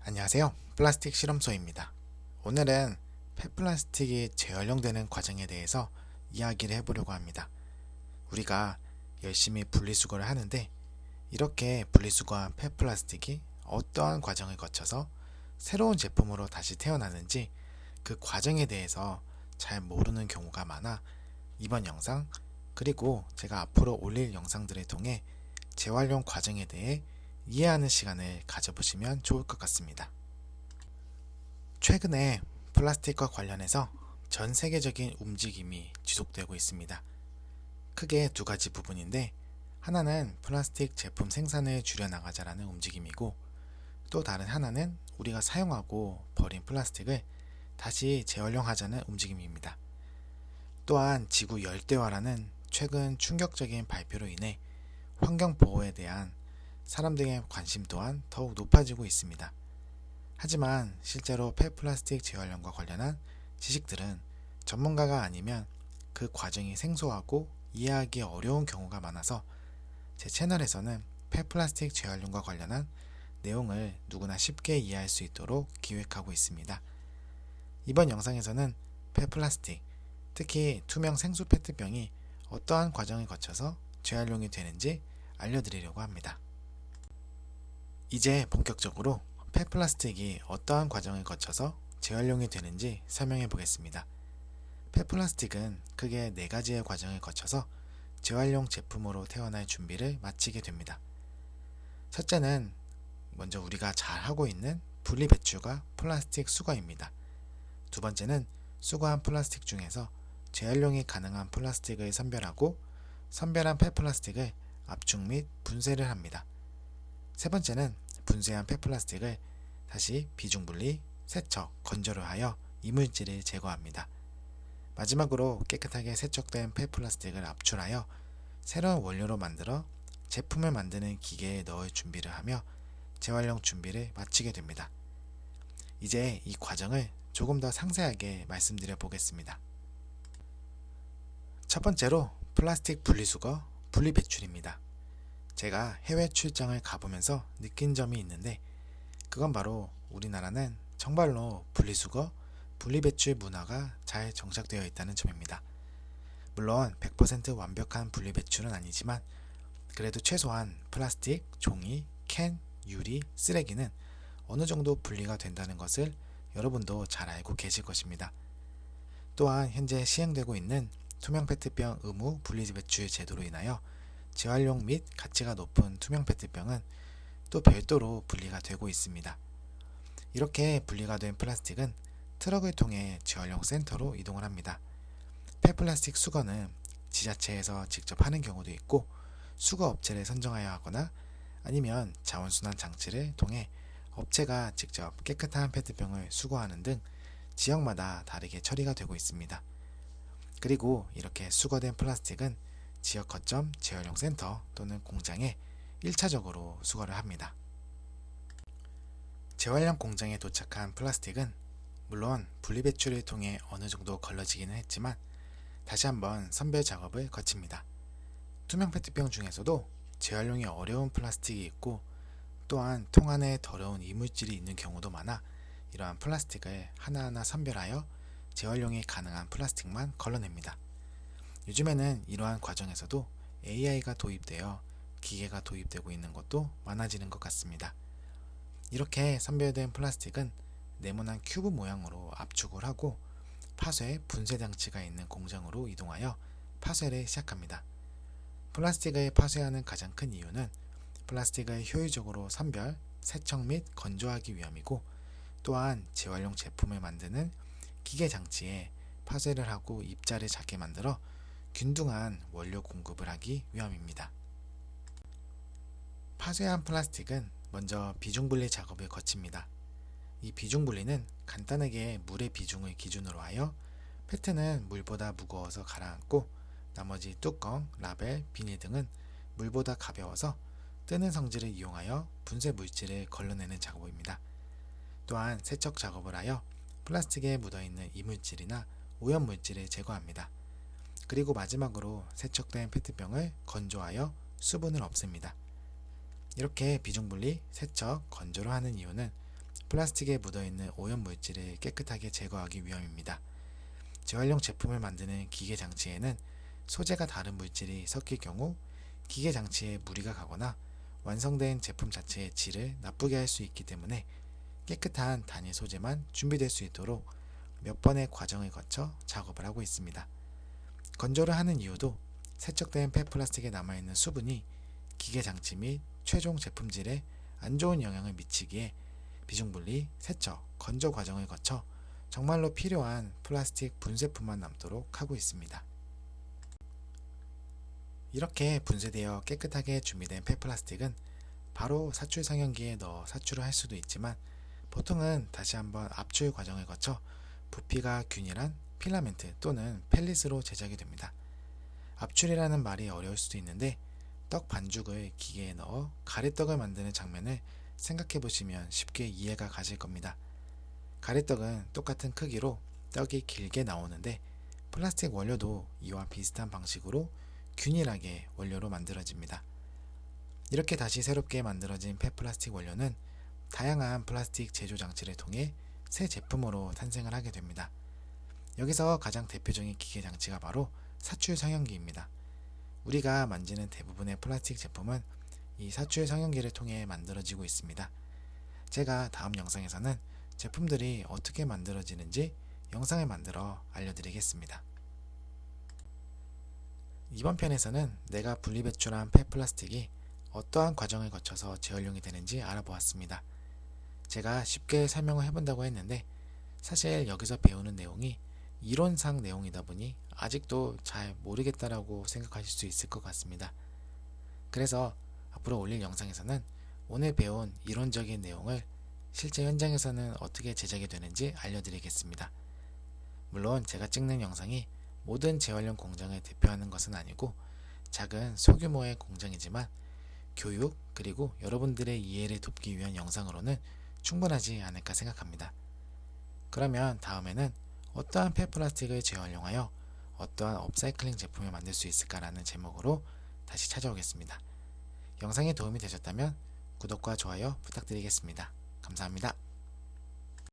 안녕하세요. 플라스틱 실험소입니다. 오늘은 폐플라스틱이 재활용되는 과정에 대해서 이야기를 해보려고 합니다. 우리가 열심히 분리수거를 하는데 이렇게 분리수거한 폐플라스틱이 어떠한 과정을 거쳐서 새로운 제품으로 다시 태어나는지 그 과정에 대해서 잘 모르는 경우가 많아 이번 영상 그리고 제가 앞으로 올릴 영상들을 통해 재활용 과정에 대해 이해하는 시간을 가져보시면 좋을 것 같습니다. 최근에 플라스틱과 관련해서 전 세계적인 움직임이 지속되고 있습니다. 크게 두 가지 부분인데 하나는 플라스틱 제품 생산을 줄여나가자라는 움직임이고 또 다른 하나는 우리가 사용하고 버린 플라스틱을 다시 재활용하자는 움직임입니다. 또한 지구 열대화라는 최근 충격적인 발표로 인해 환경보호에 대한 사람들의 관심 또한 더욱 높아지고 있습니다. 하지만 실제로 폐플라스틱 재활용과 관련한 지식들은 전문가가 아니면 그 과정이 생소하고 이해하기 어려운 경우가 많아서 제 채널에서는 폐플라스틱 재활용과 관련한 내용을 누구나 쉽게 이해할 수 있도록 기획하고 있습니다. 이번 영상에서는 폐플라스틱, 특히 투명 생수 페트병이 어떠한 과정을 거쳐서 재활용이 되는지 알려드리려고 합니다. 이제 본격적으로 폐플라스틱이 어떠한 과정을 거쳐서 재활용이 되는지 설명해 보겠습니다. 폐플라스틱은 크게 4가지의 과정을 거쳐서 재활용 제품으로 태어날 준비를 마치게 됩니다. 첫째는 먼저 우리가 잘 하고 있는 분리 배출과 플라스틱 수거입니다. 두 번째는 수거한 플라스틱 중에서 재활용이 가능한 플라스틱을 선별하고 선별한 폐플라스틱을 압축 및 분쇄를 합니다. 세 번째는 분쇄한 폐플라스틱을 다시 비중분리, 세척, 건조를 하여 이물질을 제거합니다. 마지막으로 깨끗하게 세척된 폐플라스틱을 압출하여 새로운 원료로 만들어 제품을 만드는 기계에 넣을 준비를 하며 재활용 준비를 마치게 됩니다. 이제 이 과정을 조금 더 상세하게 말씀드려 보겠습니다. 첫 번째로 플라스틱 분리수거, 분리배출입니다. 제가 해외 출장을 가보면서 느낀 점이 있는데 그건 바로 우리나라는 정말로 분리수거, 분리배출 문화가 잘 정착되어 있다는 점입니다. 물론 100% 완벽한 분리배출은 아니지만 그래도 최소한 플라스틱, 종이, 캔, 유리, 쓰레기는 어느 정도 분리가 된다는 것을 여러분도 잘 알고 계실 것입니다. 또한 현재 시행되고 있는 투명 페트병 의무 분리배출 제도로 인하여 재활용 및 가치가 높은 투명 페트병은 또 별도로 분리가 되고 있습니다. 이렇게 분리가 된 플라스틱은 트럭을 통해 재활용 센터로 이동을 합니다. 폐플라스틱 수거는 지자체에서 직접 하는 경우도 있고 수거 업체를 선정하여 하거나 아니면 자원순환 장치를 통해 업체가 직접 깨끗한 페트병을 수거하는 등 지역마다 다르게 처리가 되고 있습니다. 그리고 이렇게 수거된 플라스틱은 지역 거점 재활용 센터 또는 공장에 1차적으로 수거를 합니다. 재활용 공장에 도착한 플라스틱은 물론 분리배출을 통해 어느 정도 걸러지기는 했지만 다시 한번 선별 작업을 거칩니다. 투명 페트병 중에서도 재활용이 어려운 플라스틱이 있고 또한 통 안에 더러운 이물질이 있는 경우도 많아 이러한 플라스틱을 하나하나 선별하여 재활용이 가능한 플라스틱만 걸러냅니다. 요즘에는 이러한 과정에서도 AI가 도입되어 기계가 도입되고 있는 것도 많아지는 것 같습니다. 이렇게 선별된 플라스틱은 네모난 큐브 모양으로 압축을 하고 파쇄, 분쇄 장치가 있는 공장으로 이동하여 파쇄를 시작합니다. 플라스틱을 파쇄하는 가장 큰 이유는 플라스틱을 효율적으로 선별, 세척 및 건조하기 위함이고 또한 재활용 제품을 만드는 기계 장치에 파쇄를 하고 입자를 작게 만들어 균등한 원료 공급을 하기 위함입니다. 파쇄한 플라스틱은 먼저 비중분리 작업을 거칩니다. 이 비중분리는 간단하게 물의 비중을 기준으로 하여 페트는 물보다 무거워서 가라앉고 나머지 뚜껑, 라벨, 비닐 등은 물보다 가벼워서 뜨는 성질을 이용하여 분쇄 물질을 걸러내는 작업입니다. 또한 세척 작업을 하여 플라스틱에 묻어있는 이물질이나 오염물질을 제거합니다. 그리고 마지막으로 세척된 페트병을 건조하여 수분을 없앱니다. 이렇게 비중분리, 세척, 건조를 하는 이유는 플라스틱에 묻어있는 오염 물질을 깨끗하게 제거하기 위함입니다. 재활용 제품을 만드는 기계 장치에는 소재가 다른 물질이 섞일 경우 기계 장치에 무리가 가거나 완성된 제품 자체의 질을 나쁘게 할 수 있기 때문에 깨끗한 단일 소재만 준비될 수 있도록 몇 번의 과정을 거쳐 작업을 하고 있습니다. 건조를 하는 이유도 세척된 폐플라스틱에 남아있는 수분이 기계 장치 및 최종 제품질에 안 좋은 영향을 미치기에 비중분리, 세척, 건조 과정을 거쳐 정말로 필요한 플라스틱 분쇄품만 남도록 하고 있습니다. 이렇게 분쇄되어 깨끗하게 준비된 폐플라스틱은 바로 사출 상형기에 넣어 사출을 할 수도 있지만 보통은 다시 한번 압출 과정을 거쳐 부피가 균일한 필라멘트 또는 펠릿으로 제작이 됩니다. 압출이라는 말이 어려울 수도 있는데 떡 반죽을 기계에 넣어 가래떡을 만드는 장면을 생각해 보시면 쉽게 이해가 가실 겁니다. 가래떡은 똑같은 크기로 떡이 길게 나오는데 플라스틱 원료도 이와 비슷한 방식으로 균일하게 원료로 만들어집니다. 이렇게 다시 새롭게 만들어진 폐플라스틱 원료는 다양한 플라스틱 제조 장치를 통해 새 제품으로 탄생을 하게 됩니다. 여기서 가장 대표적인 기계 장치가 바로 사출 상형기입니다. 우리가 만지는 대부분의 플라스틱 제품은 이 사출 상형기를 통해 만들어지고 있습니다. 제가 다음 영상에서는 제품들이 어떻게 만들어지는지 영상을 만들어 알려드리겠습니다. 이번 편에서는 내가 분리배출한 폐플라스틱이 어떠한 과정을 거쳐서 재활용이 되는지 알아보았습니다. 제가 쉽게 설명을 해본다고 했는데 사실 여기서 배우는 내용이 이론상 내용이다 보니 아직도 잘 모르겠다라고 생각하실 수 있을 것 같습니다. 그래서 앞으로 올릴 영상에서는 오늘 배운 이론적인 내용을 실제 현장에서는 어떻게 제작이 되는지 알려드리겠습니다. 물론 제가 찍는 영상이 모든 재활용 공장을 대표하는 것은 아니고 작은 소규모의 공장이지만 교육 그리고 여러분들의 이해를 돕기 위한 영상으로는 충분하지 않을까 생각합니다. 그러면 다음에는 어떠한 폐플라스틱을 재활용하여 어떠한 업사이클링 제품을 만들 수 있을까라는 제목으로 다시 찾아오겠습니다. 영상이 도움이 되셨다면 구독과 좋아요 부탁드리겠습니다. 감사합니다.